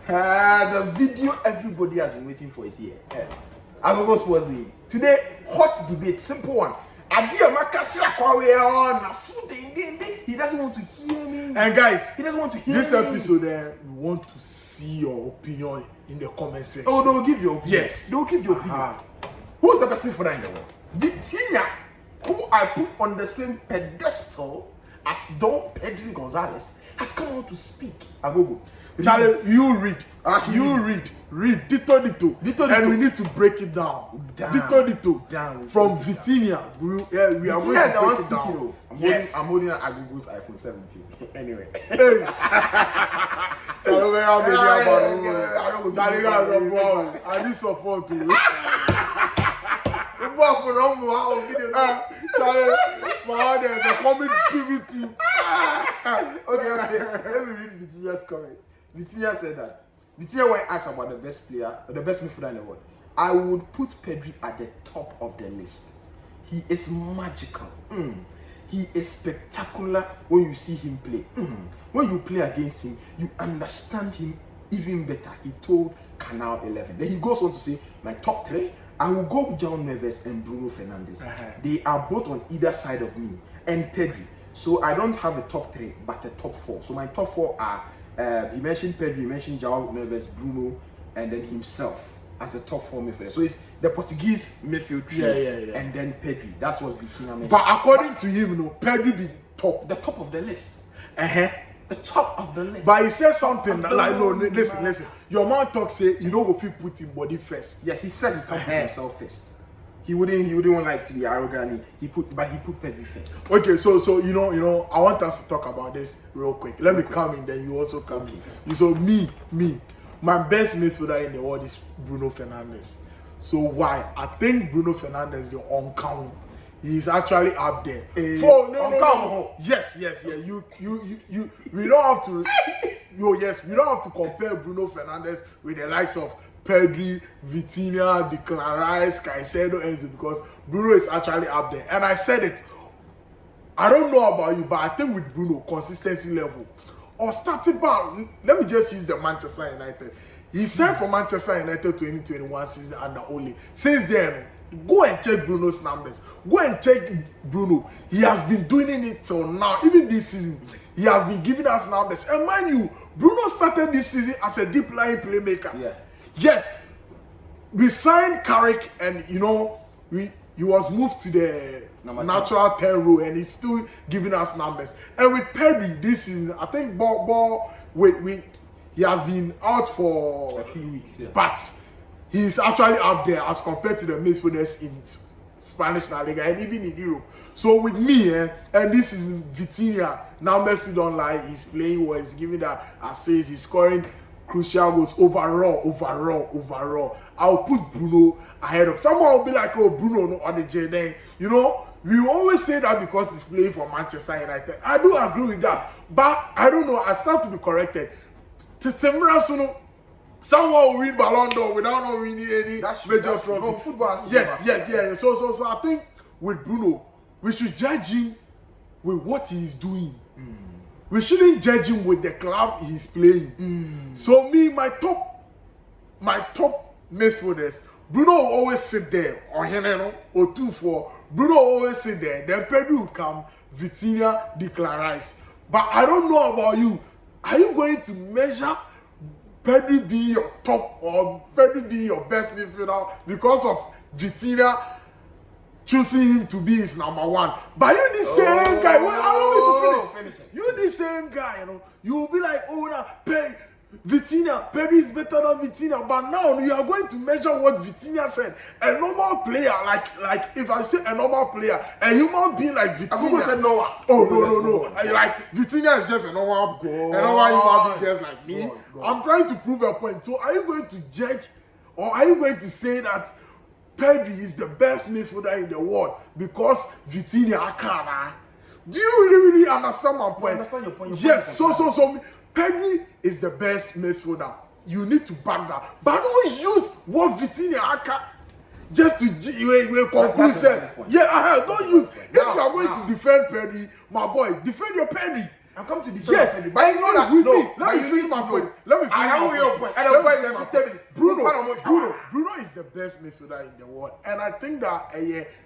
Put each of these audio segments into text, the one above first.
The video everybody has been waiting for is here. Agogo Sports Day. Today, hot debate, simple one. He doesn't want to hear me. And guys, he doesn't want to hear this me. episode, we want to see your opinion in the comment section. Oh, they'll give your opinion. Yes. They'll give your opinion. Who's the best midfielder in the world? Vitinha, who I put on the same pedestal as Don Pedri Gonzalez, has come out to speak. Agogo. Charlie, you read. Read. Dito. And we need to break it down. Dito. Down. From Vitinha. We are going to break it down. I'm holding an Agogo's iPhone 17. Anyway. Hey. I need support to you. Charlie, there's a comment PVT. Okay. Let me read Vitinha's comment. Vitinha said that. Vitinha, when asked about the best player, or the best midfielder in the world, I would put Pedri at the top of the list. He is magical. He is spectacular when you see him play. When you play against him, you understand him even better. He told Canal 11. Then he goes on to say, my top three, I will go with Neves and Bruno Fernandes. They are both on either side of me. And Pedri. So I don't have a top three, but a top four. So my top four are, he mentioned Pedri, he mentioned Neves, Bruno, and then himself as the top four midfielder. So it's the Portuguese midfield trio, and then Pedri. That's what Vitinha mentioned. But according to him, Pedri be top. The top of the list. The top of the list. But he said something like, no, listen. Your man talk say you don't go fit put him body first. Yes, he said he can't put himself first. He wouldn't like to be arrogant. He put Pedri first. Okay, so you know, I want us to talk about this real quick. Let me come in, then you also come in. So me, my best midfielder in the world is Bruno Fernandes. So why? I think Bruno Fernandes the on count. He's actually up there. No. Yes. You. We don't have to. We don't have to compare Bruno Fernandes with the likes of Pedri, Vitinha, Declarais, Caicedo, Enzo, because Bruno is actually up there. And I said it. I don't know about you, but I think with Bruno, consistency level. Or starting back, let me just use the Manchester United. He signed for Manchester United 2021 season under Ole. Since then, go and check Bruno's numbers. Go and check Bruno. He has been doing it till now. Even this season, he has been giving us numbers. And mind you, Bruno started this season as a deep line playmaker. Yeah. Yes, we signed Carrick, and he was moved to the natural 10 row, and he's still giving us numbers. And with Pedri this season, I think he has been out for a few weeks, but he's actually up there as compared to the midfielders in Spanish La Liga and even in Europe. So with me, and this is Vitinha, numbers you don't like, he's playing well, he's giving that assists, he's scoring crucial goals overall. I'll put Bruno ahead of. Someone will be like, oh, Bruno no on the J. Then, we always say that because he's playing for Manchester United. I do agree with that, but I don't know. I start to be corrected. Someone will win Ballon d'Or without not winning any major trophy. No, football has to yes. So I think with Bruno, we should judge him with what he is doing. We shouldn't judge him with the club he's playing. So me, my top midfielders, Bruno will always sit there, or 2-4. Bruno will always sit there. Then Pedri will come, Vitinha, Declarais. But I don't know about you. Are you going to measure Pedri being your top or Pedri being your best midfielder because of Vitinha choosing him to be his number one? But you the same guy. Well, I want you to finish. You the same guy, You will be like, oh, now, Vitinha, Pedri is better than Vitinha. But now you are going to measure what Vitinha said. A normal player, like if I say a normal player, a human being like Vitinha. I said no. Oh, no. Like Vitinha is just a normal human being just like me. I'm trying to prove a point. So are you going to judge, or are you going to say that Pedri is the best midfielder in the world because Vitinha can't? Do you really understand my point? I understand your point. Yes. So Pedri is the best midfielder. You need to back that. But don't use what Vitinha can just to conclude. Don't use. If you are going to defend Pedri, my boy, defend your Pedri. I'm coming to defend Yes, myself. But you know that Let me finish my point. Let me finish I know my your point. I don't point in 15 minutes. Bruno is the best midfielder in the world, and I think that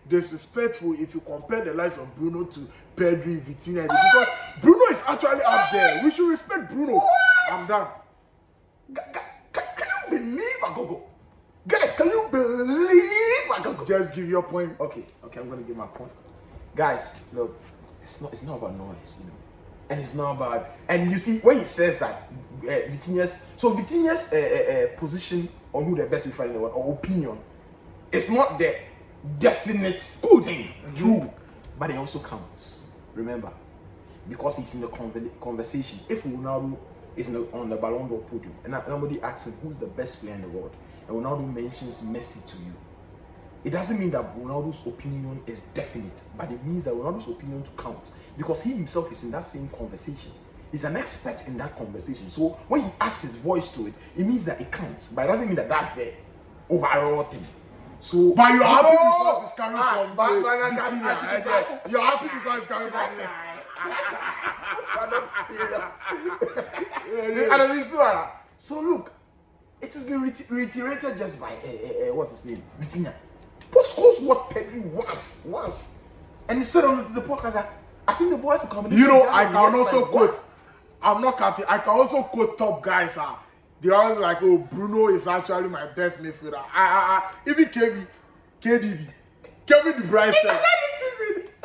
disrespectful if you compare the likes of Bruno to Pedri, Vitinha, because Bruno is actually up there. We should respect Bruno. What? I'm done. Can you believe Agogo? Guys, can you believe Agogo? Just give your point. Okay, I'm gonna give my point. Guys, look, it's not about noise, you know. And it's not about, and you see when he says that Vitinha's position on who the best midfielder in the world or opinion, it's not the definite good thing, true, but it also counts. Remember, because he's in the conversation. If Ronaldo is on the Ballon d'Or podium and somebody asks him who's the best player in the world, and Ronaldo mentions Messi to you, it doesn't mean that Ronaldo's opinion is definite, but it means that Ronaldo's opinion counts because he himself is in that same conversation. He's an expert in that conversation. So when he adds his voice to it, it means that it counts, but it doesn't mean that that's the overall thing. So, but you're happy because it's coming from Vitinha. You're happy because it's coming from I'm not serious. So look, it has been reiterated just by what's his name, Vitinha. But scores what Pedri wants, and he said on the podcast that I think the boys are coming. You know, I can also quote. I'm not cutting. I can also quote top guys. They are like, oh, Bruno is actually my best midfielder. Even KDB, Kevin De Bruyne said.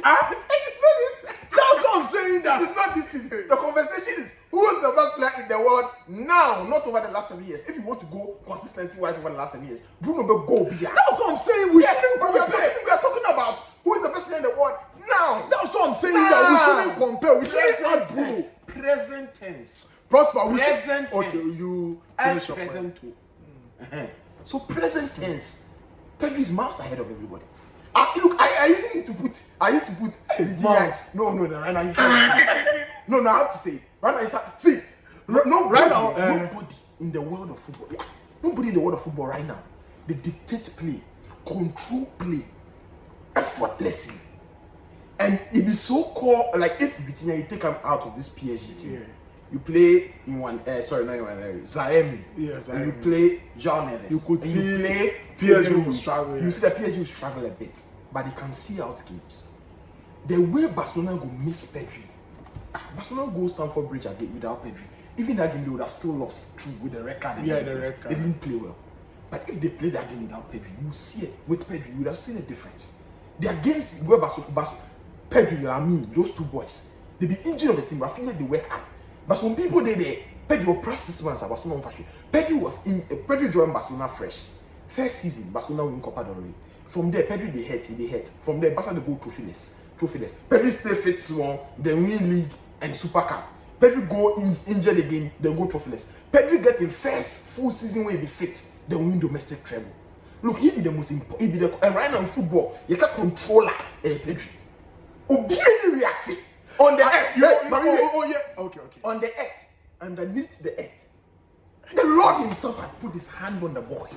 That's what I'm saying. It is not this season. The conversation is who is the best player in the world now, not over the last 7 years. If you want to go consistency-wise over the last 7 years, Bruno will go beyond. That's what I'm saying. We shouldn't we are talking about who is the best player in the world now. That's what I'm saying. That we shouldn't compare. We shouldn't add Bruno. Present tense. Prosper. Present tense. Okay, you finish your present tense. So present tense. Pedri is miles ahead of everybody. I even need to put. I used to put Vitinha. No. Right now, no. I have to say. Right now, nobody in the world of football. Yeah, nobody in the world of football right now. They dictate play, control play, effortlessly, and it is so core. Like if Vitinha, you take him out of this PSG team, you play in Zaemi. Yes, and you play Jean Neves. You could see you play PSG will struggle. You see the PSG will struggle a bit, but they can see out games. The way Barcelona go miss Pedri, Barcelona go Stamford Bridge again without Pedri. Even that game they would have still lost through with the record. Yeah, the record. They didn't play well. But if they play that game without Pedri, you see it. With Pedri, you would have seen a difference. There are games where Pedri, Lamy, those two boys, they be injured on the team, but I feel like they work hard. But some people they Pedri will press 6 months at Barcelona on fashion. Pedri joined Barcelona fresh. First season, Barcelona win Copa del Rey. From there, Pedri they hurt. From there, Barcelona they go trophyless. Pedri stay fit small, then win league and Super Cup. Pedri go injured again, then go trophyless. Pedri get in first full season where he be fit, then win domestic treble. Look, he be the most important. And right now in football, you can control Pedri. Obieni react on the earth. Okay. On the earth, underneath the earth, the Lord Himself had put His hand on the boy,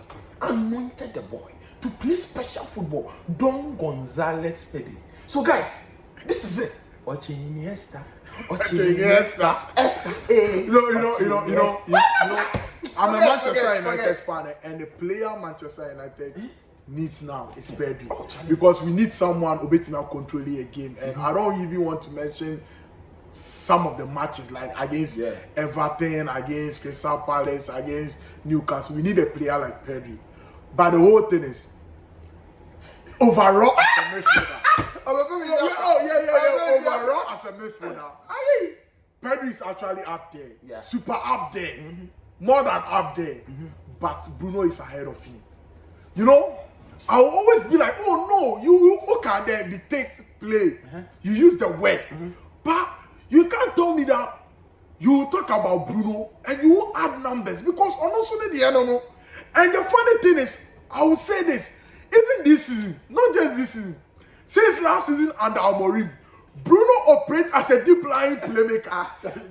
anointed the boy to play special football. Don Gonzalez Pedri. So guys, this is it. Iniesta. I'm a Manchester United fan, and the player Manchester United needs now is Pedri, because we need someone who beats controlling a game, and I don't even want to mention some of the matches like against Everton, against Crystal Palace, against Newcastle. We need a player like Pedri, but the whole thing is overall as a midfielder. Overall as a midfielder, Pedri is actually up there, super up there, more than up there, but Bruno is ahead of him. You know, I will always be like, oh no, you look at them, dictate play, you use the word, but you can't tell me that you talk about Bruno and you will add numbers, because honestly, and the funny thing is, I will say this, even this season, not just this season, since last season under Amorim, Bruno operates as a deep lying playmaker. And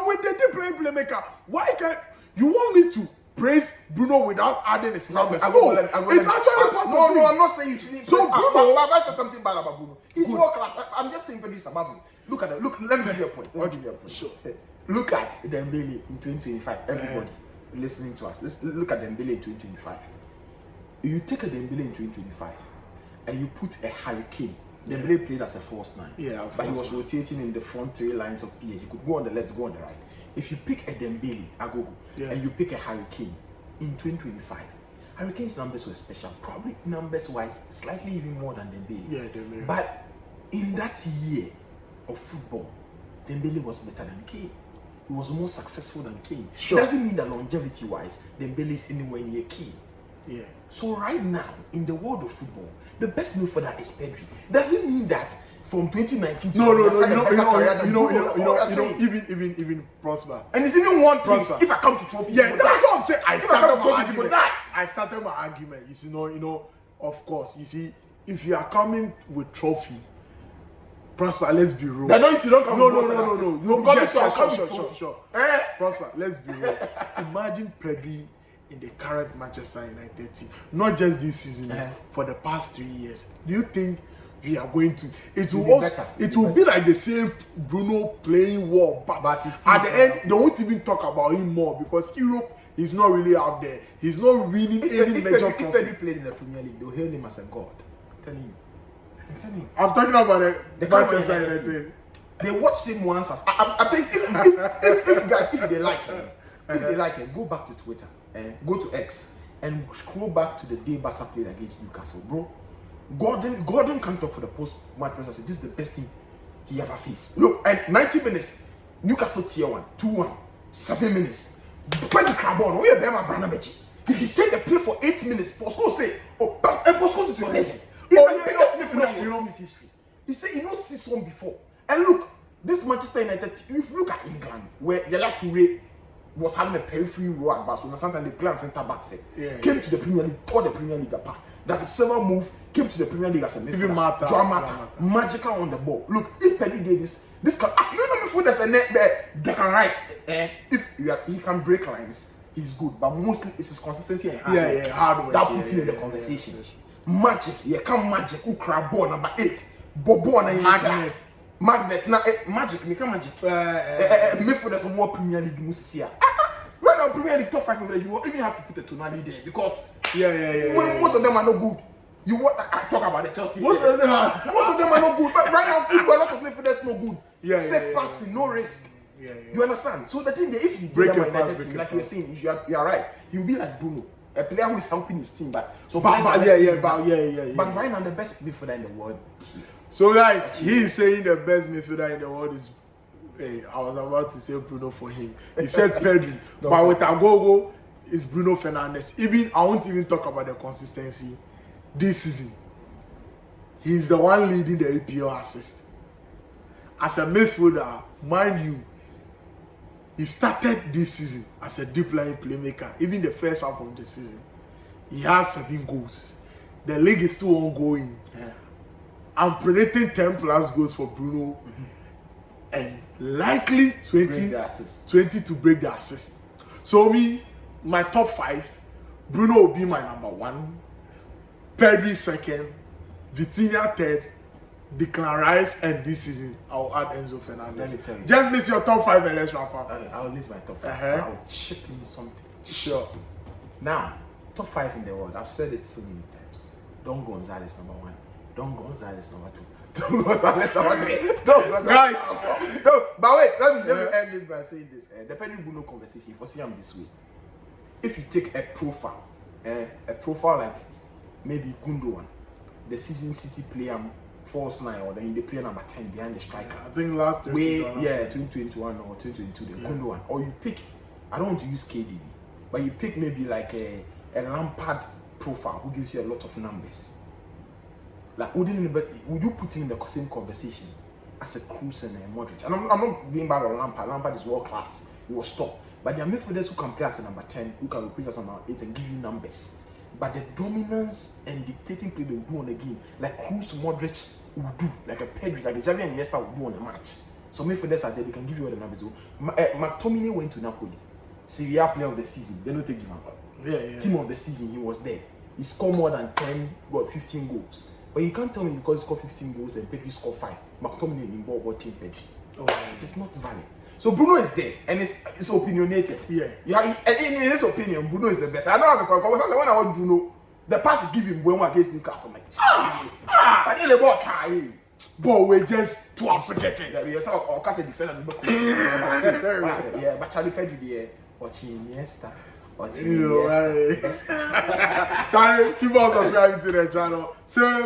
with the deep lying playmaker, why can't you want me to praise Bruno without adding his numbers. It's No, actually part of it. it. I'm not saying you shouldn't. So Bruno, but I said something bad about Bruno. He's world class. I'm just saying Pedri is above him. Look at it. Look, let me give you a point. Sure. Look at Dembele in 2025. Everybody listening to us. Let's look at Dembele in 2025. You take a Dembele in 2025 and you put a Hurricane. Dembele played as a false nine. Yeah, but he was rotating in the front three lines of PSG. He could go on the left, go on the right. If you pick a Dembele, and you pick a Hurricane in 2025, Hurricane's numbers were special. Probably numbers-wise, slightly even more than Dembele. Yeah, Dembele. But in that year of football, Dembele was better than Kane. He was more successful than Kane. Sure. Doesn't mean that longevity-wise, Dembele is anywhere near Kane. Yeah. So right now, in the world of football, the best midfielder is Pedri. Doesn't mean that from 2019 to even Prosper. And it's even one thing. Prosper. If I come to trophy, Yeah, that's what I'm saying. I started my die. argument. You know, of course. You see, if you are coming with trophy, Prosper, let's be real. You don't come Sure. Prosper, let's be real. Imagine Pedri in the current Manchester United team, not just this season, for the past 3 years. Do you think we are going to? It will be like the same Bruno playing well, but at the end, they won't even talk about him more because Europe is not really out there. He's not winning any major trophy. If Pedri played in the Premier League, they'll hail him as a god. I'm telling you. I'm talking about the Manchester United. They watched him once. I think if guys, if they like him, go back to Twitter and go to X and scroll back to the day Barca played against Newcastle, bro. Gordon can't talk for the post-match press. This is the best team he ever faced. Look, and 90 minutes, Newcastle tier 1, 2-1, 7 minutes. Pedri Carbon, we are Bema Branabechi. He dictated the play for 8 minutes. Bosco say, and Bosco is your legend. He's the biggest midfielder in his history. He said he knows this one before. And look, this Manchester United, if you look at England, where Yaya Toure was having a periphery role at Barcelona, sometimes they play on centre back, came to the Premier League, tore the Premier League apart. That Silva move came to the Premier League as a midfielder. Joao magical on the ball. Look, if Pedri did this can before there's a net there, they can rise. If he can break lines, he's good. But mostly it's his consistency and hard work that puts him in the conversation. Magic, magic. Who crab ball number 8, Bobo and Magnet. Now magic, make magic. Midfielders some more Premier League Musia. Right now, Premier League top 5 you even have to put a Tonali there because most of them are not good. I talk about the Chelsea. Most of them are not good. But right now, football, a lot of midfielders no good. Safe passing, no risk. You understand? So the thing that if he break your United team, like you were saying, if you are right, he'll be like Bruno, a player who is helping his team. But right now, the best midfielder in the world. So guys, he is saying the best midfielder in the world is. I was about to say Bruno for him. He said Pedri, but with Agogo, it's Bruno Fernandes. I won't even talk about the consistency this season. He's the one leading the APL assist. As a midfielder, mind you, he started this season as a deep line playmaker. Even the first half of the season, he has 7 goals. The league is still ongoing. I'm predicting 10 plus goals for Bruno. And likely 20 to break the assist. So my top 5, Bruno will be my number 1, Pedri 2nd, Vitinha 3rd, Declan Rice, and this season I'll add Enzo Fernandez. Let me tell you. Just list your top 5 and let's wrap up. I'll list my top 5. I'll chip in something. Sure. Now, top 5 in the world. I've said it so many times. Don Gonzalez number 1. Don Gonzalez number 2. Don Gonzalez number 3. Don Gonzalez number 4. No, but wait, let me end it by saying this. The Pedri Bruno conversation, for see I'm this way. If you take a profile like maybe Gundogan, the season City player false 9, or then they play number 10 behind the striker. I think last year 2021 or 2022, the Gundogan. Or you pick, I don't want to use KDB, but you pick maybe like a Lampard profile who gives you a lot of numbers. Like, would you put him in the same conversation as a Kroos and a Modric? And I'm not being bad on Lampard. Lampard is world class. He was top. But there are midfielders who can play as a number 10, who can replace as a number 8 and give you numbers. But the dominance and dictating play they will do on the game, like Kroos, Modric will do, like a Pedri, like a Xavi and Iniesta will do on the match. So midfielders are there, they can give you all the numbers. McTominay went to Napoli. Serie A player of the season. They don't take him out. Yeah. Team of the season, he was there. He scored more than 15 goals. But you can't tell me because he scored 15 goals and Pedri scored 5. McTominay in ball watching Pedri. Oh, it is not valid. So Bruno is there and it's opinionated. Yeah. And in his opinion, Bruno is the best. I know because when I want Bruno, the pass he give him when we against Newcastle, I'm like, but the ball carry. But we just twice again. Yeah, we also or cast a defender. Yeah, but Charlie Pedri there watching Iniesta. Charlie, keep on subscribing to the channel. Say,